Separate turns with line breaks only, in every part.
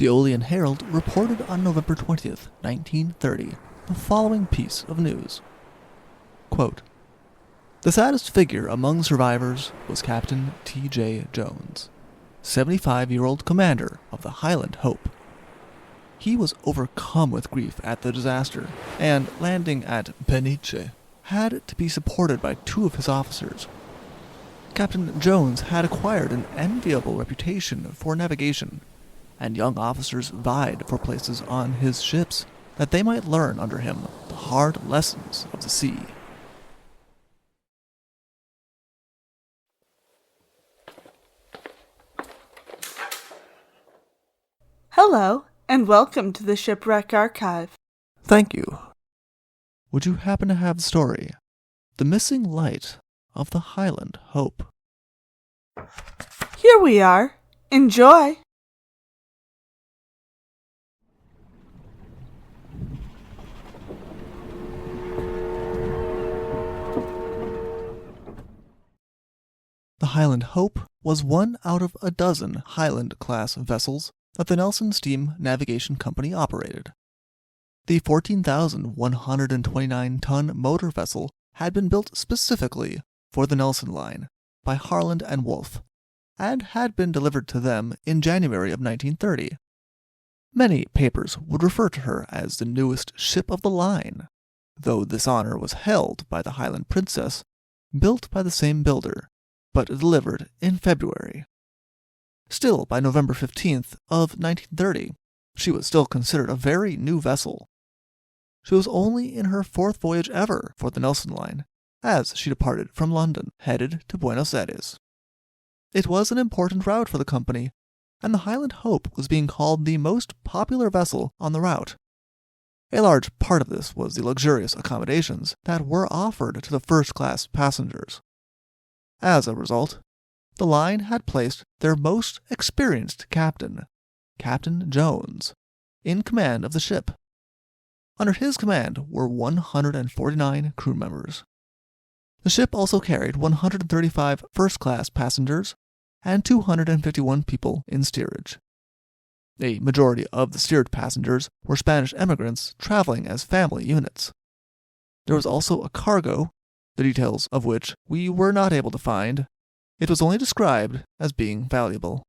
The Olean Herald reported on November 20th, 1930, the following piece of news. Quote, "The saddest figure among survivors was Captain T.J. Jones, 75-year-old commander of the Highland Hope. He was overcome with grief at the disaster, and landing at Peniche, had to be supported by two of his officers. Captain Jones had acquired an enviable reputation for navigation, and young officers vied for places on his ships that they might learn under him the hard lessons of the sea."
Hello, and welcome to the Shipwreck Archive.
Thank you. Would you happen to have the story, The Missing Light of the Highland Hope?
Here we are. Enjoy!
The Highland Hope was one out of a dozen Highland-class vessels that the Nelson Steam Navigation Company operated. The 14,129-ton motor vessel had been built specifically for the Nelson Line by Harland and Wolff, and had been delivered to them in January of 1930. Many papers would refer to her as the newest ship of the line, though this honor was held by the Highland Princess, built by the same builder, but delivered in February. Still, by November 15th of 1930, she was still considered a very new vessel. She was only in her fourth voyage ever for the Nelson Line, as she departed from London, headed to Buenos Aires. It was an important route for the company, and the Highland Hope was being called the most popular vessel on the route. A large part of this was the luxurious accommodations that were offered to the first-class passengers. As a result, the line had placed their most experienced captain, Captain Jones, in command of the ship. Under his command were 149 crew members. The ship also carried 135 first-class passengers and 251 people in steerage. A majority of the steered passengers were Spanish emigrants traveling as family units. There was also a cargo, the details of which we were not able to find. It was only described as being valuable.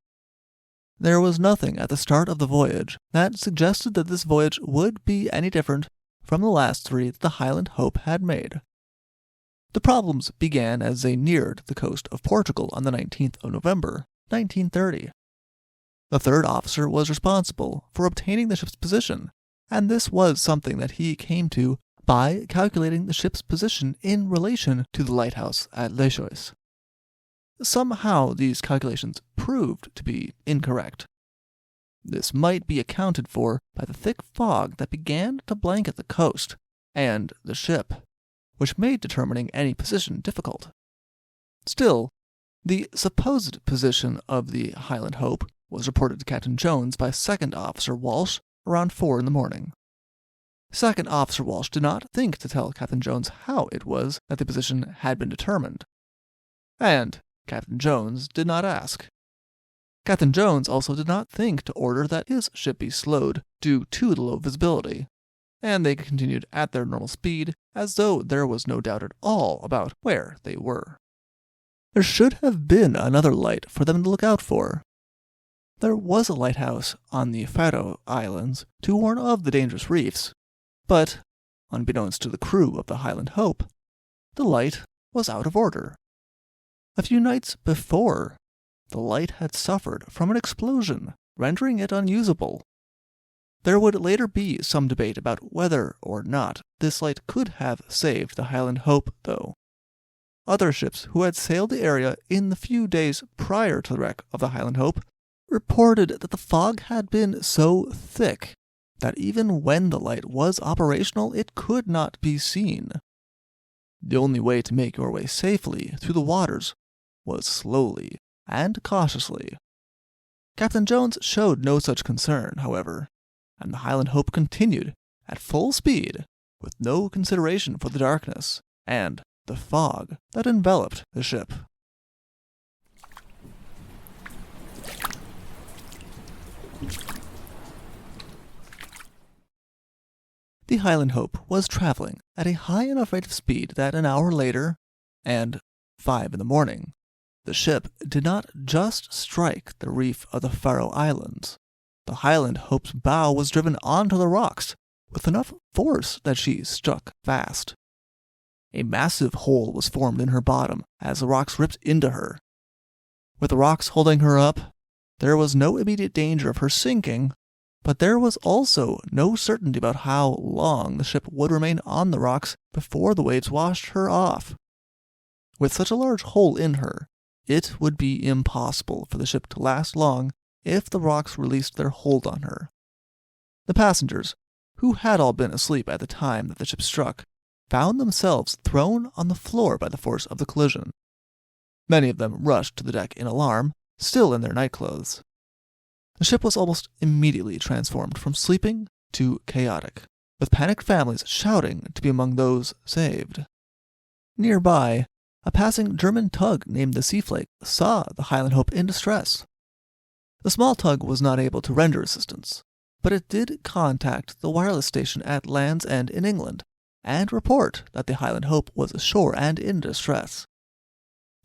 There was nothing at the start of the voyage that suggested that this voyage would be any different from the last three that the Highland Hope had made. The problems began as they neared the coast of Portugal on the 19th of November, 1930. The third officer was responsible for obtaining the ship's position, and this was something that he came to by calculating the ship's position in relation to the lighthouse at Farilhões. Somehow these calculations proved to be incorrect. This might be accounted for by the thick fog that began to blanket the coast and the ship, which made determining any position difficult. Still, the supposed position of the Highland Hope was reported to Captain Jones by Second Officer Walsh around 4 a.m. Second Officer Walsh did not think to tell Captain Jones how it was that the position had been determined, and Captain Jones did not ask. Captain Jones also did not think to order that his ship be slowed due to the low visibility, and they continued at their normal speed as though there was no doubt at all about where they were. There should have been another light for them to look out for. There was a lighthouse on the Faroe Islands to warn of the dangerous reefs, but, unbeknownst to the crew of the Highland Hope, the light was out of order. A few nights before, the light had suffered from an explosion, rendering it unusable. There would later be some debate about whether or not this light could have saved the Highland Hope, though. Other ships who had sailed the area in the few days prior to the wreck of the Highland Hope reported that the fog had been so thick that even when the light was operational, it could not be seen. The only way to make your way safely through the waters was slowly and cautiously. Captain Jones showed no such concern, however, and the Highland Hope continued at full speed with no consideration for the darkness and the fog that enveloped the ship. The Highland Hope was traveling at a high enough rate of speed that an hour later, and 5 in the morning, the ship did not just strike the reef of the Faroe Islands. The Highland Hope's bow was driven onto the rocks with enough force that she struck fast. A massive hole was formed in her bottom as the rocks ripped into her. With the rocks holding her up, there was no immediate danger of her sinking, but there was also no certainty about how long the ship would remain on the rocks before the waves washed her off. With such a large hole in her, it would be impossible for the ship to last long if the rocks released their hold on her. The passengers, who had all been asleep at the time that the ship struck, found themselves thrown on the floor by the force of the collision. Many of them rushed to the deck in alarm, still in their nightclothes. The ship was almost immediately transformed from sleeping to chaotic, with panicked families shouting to be among those saved. Nearby, a passing German tug named the Seaflake saw the Highland Hope in distress. The small tug was not able to render assistance, but it did contact the wireless station at Land's End in England and report that the Highland Hope was ashore and in distress.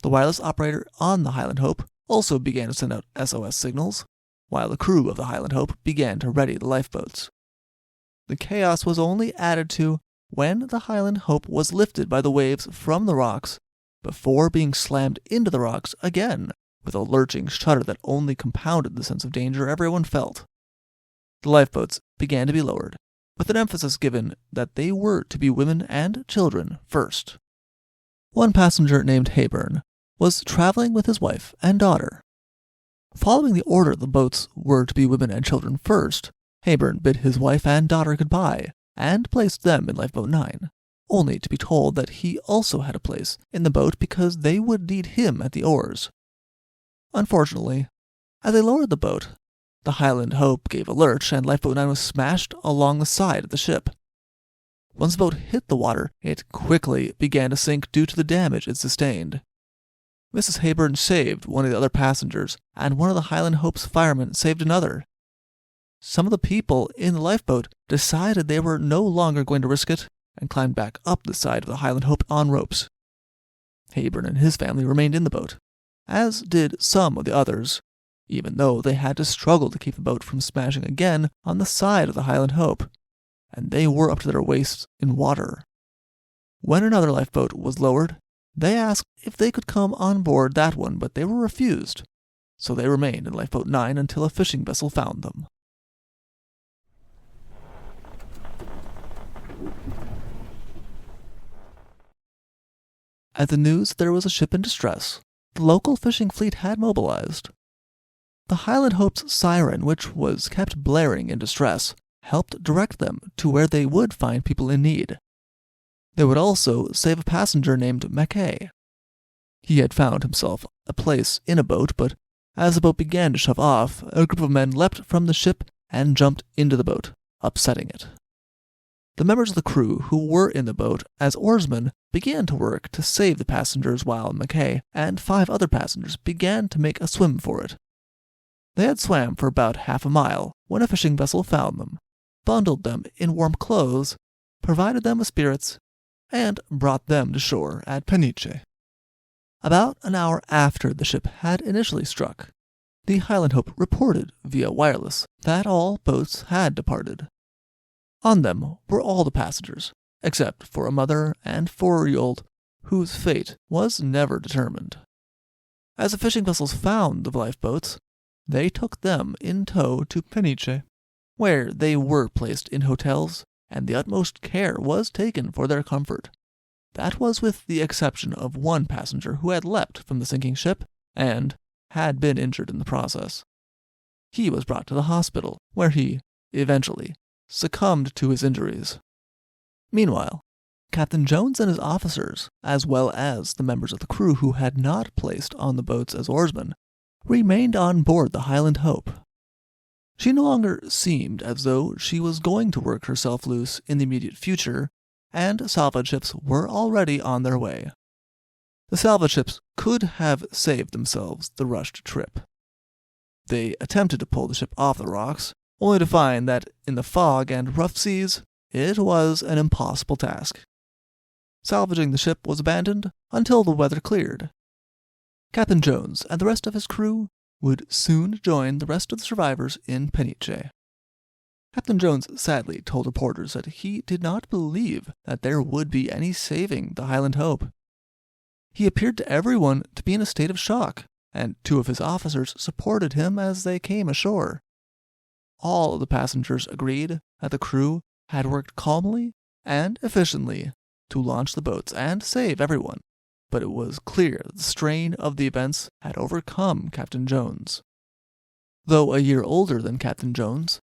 The wireless operator on the Highland Hope also began to send out SOS signals, while the crew of the Highland Hope began to ready the lifeboats. The chaos was only added to when the Highland Hope was lifted by the waves from the rocks before being slammed into the rocks again with a lurching shudder that only compounded the sense of danger everyone felt. The lifeboats began to be lowered, with an emphasis given that they were to be women and children first. One passenger named Hayburn was traveling with his wife and daughter. Following the order the boats were to be women and children first, Hayburn bid his wife and daughter goodbye and placed them in Lifeboat 9, only to be told that he also had a place in the boat because they would need him at the oars. Unfortunately, as they lowered the boat, the Highland Hope gave a lurch and Lifeboat 9 was smashed along the side of the ship. Once the boat hit the water, it quickly began to sink due to the damage it sustained. Mrs. Hayburn saved one of the other passengers, and one of the Highland Hope's firemen saved another. Some of the people in the lifeboat decided they were no longer going to risk it and climbed back up the side of the Highland Hope on ropes. Hayburn and his family remained in the boat, as did some of the others, even though they had to struggle to keep the boat from smashing again on the side of the Highland Hope, and they were up to their waists in water. When another lifeboat was lowered, they asked if they could come on board that one, but they were refused, so they remained in Lifeboat 9 until a fishing vessel found them. At the news that there was a ship in distress, the local fishing fleet had mobilized. The Highland Hope's siren, which was kept blaring in distress, helped direct them to where they would find people in need. They would also save a passenger named Mackay. He had found himself a place in a boat, but as the boat began to shove off, a group of men leapt from the ship and jumped into the boat, upsetting it. The members of the crew who were in the boat as oarsmen began to work to save the passengers while Mackay and 5 other passengers began to make a swim for it. They had swam for about half a mile when a fishing vessel found them, bundled them in warm clothes, provided them with spirits, and brought them to shore at Peniche. About an hour after the ship had initially struck, the Highland Hope reported via wireless that all boats had departed. On them were all the passengers, except for a mother and 4-year-old whose fate was never determined. As the fishing vessels found the lifeboats, they took them in tow to Peniche, where they were placed in hotels, and the utmost care was taken for their comfort. That was with the exception of one passenger who had leapt from the sinking ship and had been injured in the process. He was brought to the hospital, where he, eventually, succumbed to his injuries. Meanwhile, Captain Jones and his officers, as well as the members of the crew who had not placed on the boats as oarsmen, remained on board the Highland Hope. She no longer seemed as though she was going to work herself loose in the immediate future, and salvage ships were already on their way. The salvage ships could have saved themselves the rushed trip. They attempted to pull the ship off the rocks, only to find that in the fog and rough seas, it was an impossible task. Salvaging the ship was abandoned until the weather cleared. Captain Jones and the rest of his crew would soon join the rest of the survivors in Peniche. Captain Jones sadly told reporters that he did not believe that there would be any saving the Highland Hope. He appeared to everyone to be in a state of shock, and 2 of his officers supported him as they came ashore. All of the passengers agreed that the crew had worked calmly and efficiently to launch the boats and save everyone, but it was clear that the strain of the events had overcome Captain Jones. Though a year older than Captain Jones,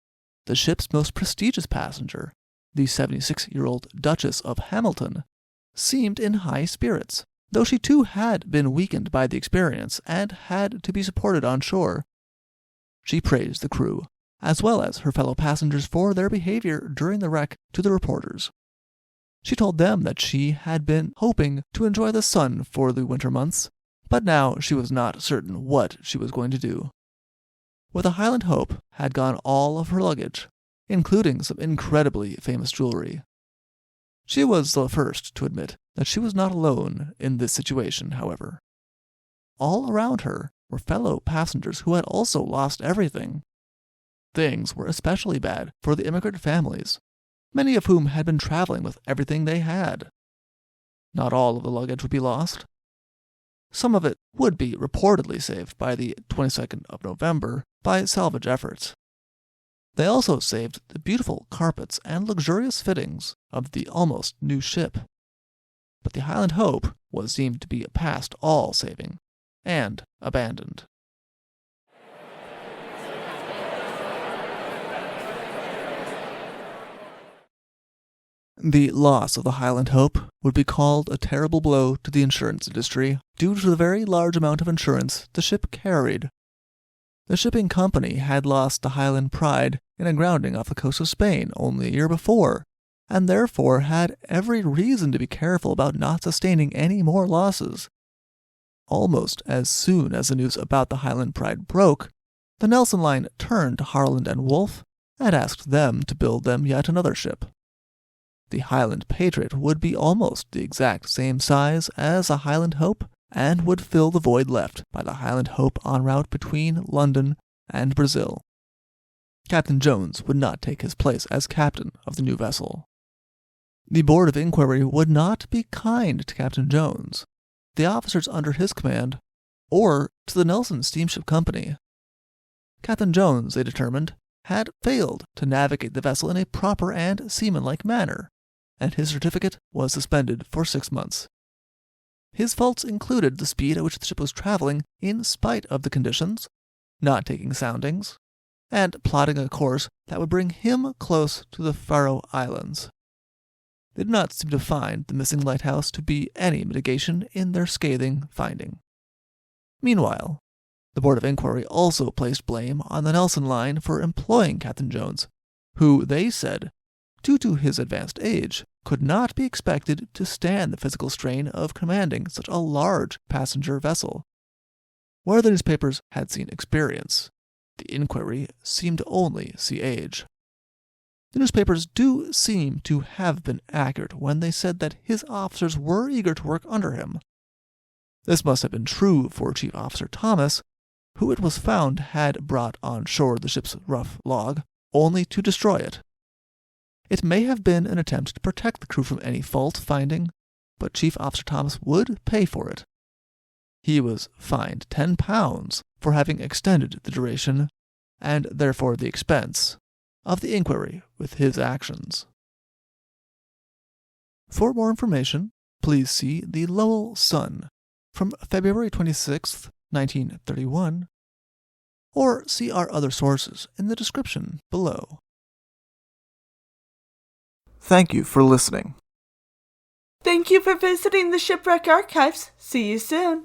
the ship's most prestigious passenger, the 76-year-old Duchess of Hamilton, seemed in high spirits, though she too had been weakened by the experience and had to be supported on shore. She praised the crew, as well as her fellow passengers, for their behavior during the wreck to the reporters. She told them that she had been hoping to enjoy the sun for the winter months, but now she was not certain what she was going to do. With the Highland Hope had gone all of her luggage, including some incredibly famous jewelry. She was the first to admit that she was not alone in this situation, however. All around her were fellow passengers who had also lost everything. Things were especially bad for the immigrant families, many of whom had been traveling with everything they had. Not all of the luggage would be lost. Some of it would be reportedly saved by the 22nd of November by salvage efforts. They also saved the beautiful carpets and luxurious fittings of the almost new ship. But the Highland Hope was deemed to be past all saving, and abandoned. The loss of the Highland Hope would be called a terrible blow to the insurance industry due to the very large amount of insurance the ship carried. The shipping company had lost the Highland Pride in a grounding off the coast of Spain only a year before, and therefore had every reason to be careful about not sustaining any more losses. Almost as soon as the news about the Highland Pride broke, the Nelson Line turned to Harland and Wolff and asked them to build them yet another ship. The Highland Patriot would be almost the exact same size as the Highland Hope and would fill the void left by the Highland Hope en route between London and Brazil. Captain Jones would not take his place as captain of the new vessel. The Board of Inquiry would not be kind to Captain Jones, the officers under his command, or to the Nelson Steamship Company. Captain Jones, they determined, had failed to navigate the vessel in a proper and seamanlike manner, and his certificate was suspended for 6 months. His faults included the speed at which the ship was traveling in spite of the conditions, not taking soundings, and plotting a course that would bring him close to the Faroe Islands. They did not seem to find the missing lighthouse to be any mitigation in their scathing finding. Meanwhile, the Board of Inquiry also placed blame on the Nelson Line for employing Captain Jones, who, they said, due to his advanced age, could not be expected to stand the physical strain of commanding such a large passenger vessel. Where the newspapers had seen experience, the inquiry seemed to only see age. The newspapers do seem to have been accurate when they said that his officers were eager to work under him. This must have been true for Chief Officer Thomas, who it was found had brought on shore the ship's rough log, only to destroy it. It may have been an attempt to protect the crew from any fault-finding, but Chief Officer Thomas would pay for it. He was fined £10 for having extended the duration, and therefore the expense, of the inquiry with his actions. For more information, please see the Lowell Sun from February 26, 1931, or see our other sources in the description below. Thank you for listening.
Thank you for visiting the Shipwreck Archives. See you soon.